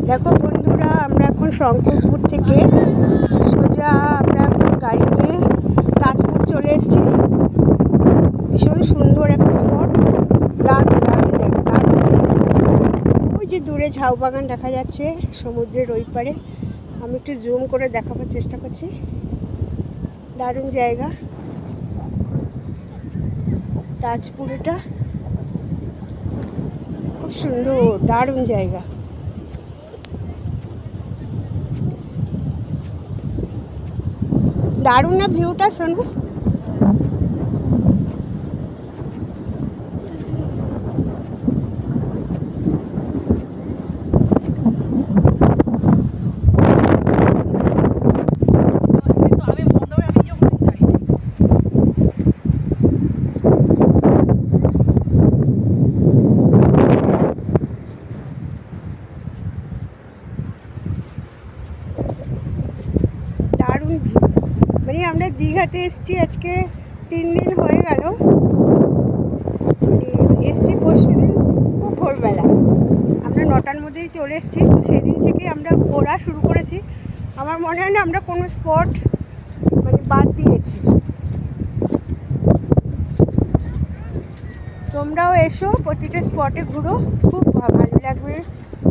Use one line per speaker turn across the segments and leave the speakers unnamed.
দেখো বন্ধুরা, আমরা এখন শঙ্করপুর থেকে সোজা আমরা এখন গাড়ি নিয়ে তাজপুর চলে এসেছি। ভীষণ সুন্দর একটা স্পট, দারুণ দারুণ জায়গা, দারুণ। ওই যে দূরে ঝাউ বাগান দেখা যাচ্ছে সমুদ্রের ওই পারে। আমি একটু জুম করে দেখাবার চেষ্টা করছি। দারুণ জায়গা তাজপুর, এটা খুব সুন্দর, দারুণ জায়গা। দারুণ না ভিউটা? শোনো, দারুণ ভিউ। মানে আমরা দীঘাতে এসেছি, আজকে 3 দিন হয়ে গেল। এসছি পরশু দিন খুব ভোরবেলা, আমরা 9টার মধ্যেই চলে এসেছি। তো সেদিন থেকে আমরা ঘোরা শুরু করেছি। আমার মনে হয় না আমরা কোনো স্পট মানে বাদ দিয়েছি। তোমরাও এসো, প্রতিটা স্পটে ঘুরো, খুব ভালো লাগবে,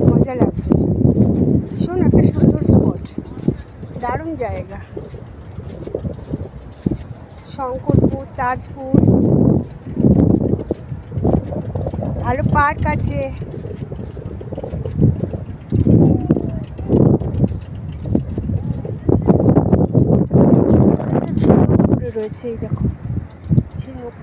মজা লাগবে। ভীষণ একটা সুন্দর স্পট, দারুণ জায়গা। শঙ্করপুর, তাজপুর, ভালো পার্ক আছে। রয়েছে, এই দেখো ঝিনুক।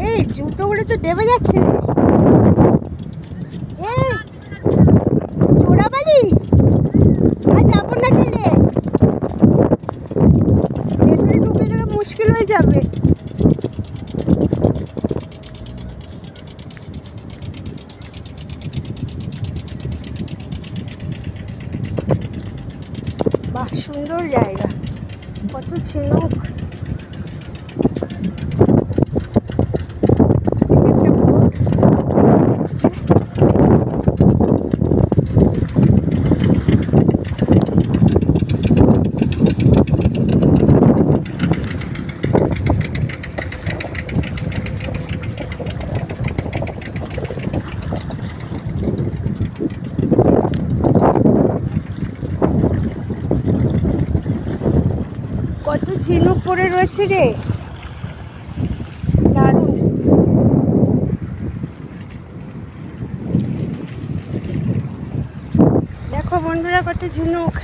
এই জুতোগুলো তো ডেবে যাচ্ছে। এই চোরাবালি, আর যাবো না গেলে, ভেতরে ঢুকে গেলে মুশকিল হয়ে যাবে। বাহ, সুন্দর জায়গা, কত ঝিনুক। কত ঝিনুক পড়ে রয়েছে রে, দারুণ। দেখো বন্ধুরা, কত ঝিনুক।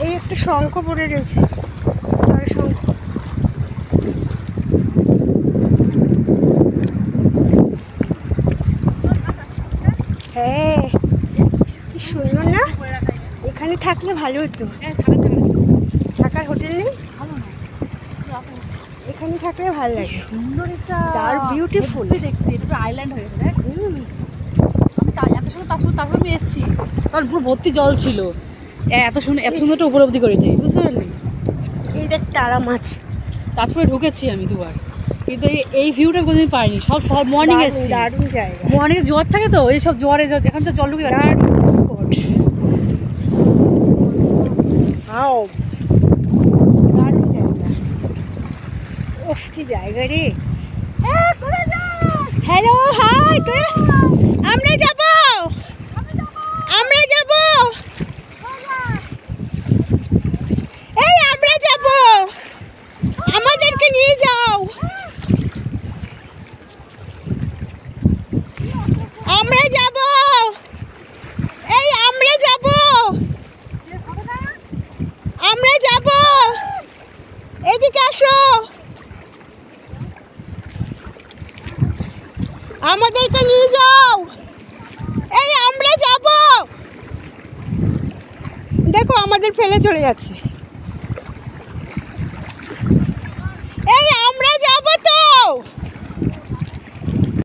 এই একটা শঙ্খ পড়ে রয়েছে, শঙ্খ। হ্যাঁ, কি সুন্দর না? এখানে থাকলে ভালো হতো। থাকার হোটেল নেই, এখানে থাকলে ভালো লাগে।
সুন্দর একটা
বিউটিফুল
দেখতে, এটা আইল্যান্ড হয়েছে। আমি এত সুন্দর তাজপুর আমি এসেছি, তখন পুরো ভর্তি জল ছিল। এত সুন্দরটা উপলব্ধি করিনি, বুঝতে পারলি?
এই দেখ তারা মাছ।
তাজপুরে ঢুকেছি আমি 2বার, কিন্তু এই ভিউটা কোনোদিন পাইনি। সব মর্নিং এসেছি,
দারুণ জায়গা।
মর্নিং জোয়ার থাকে তো, এই সব জোয়ারে এখন তো জল ঢুকে গেছে।
স্পট, দারুণ জায়গা। ওফ, কি জায়গা রে। হ্যালো, হাই, আমরা যাব, আমরা যাব, এই আমরা যাব, আমাদেরকে নিয়ে যাও, আমরা যাব, এই আমরা যাব, আমরা যাব, এদিকে আসো, আমাদেরকে নিয়ে যাও, এই আমরা যাব। দেখো আমাদের ফেলে চলে যাচ্ছে।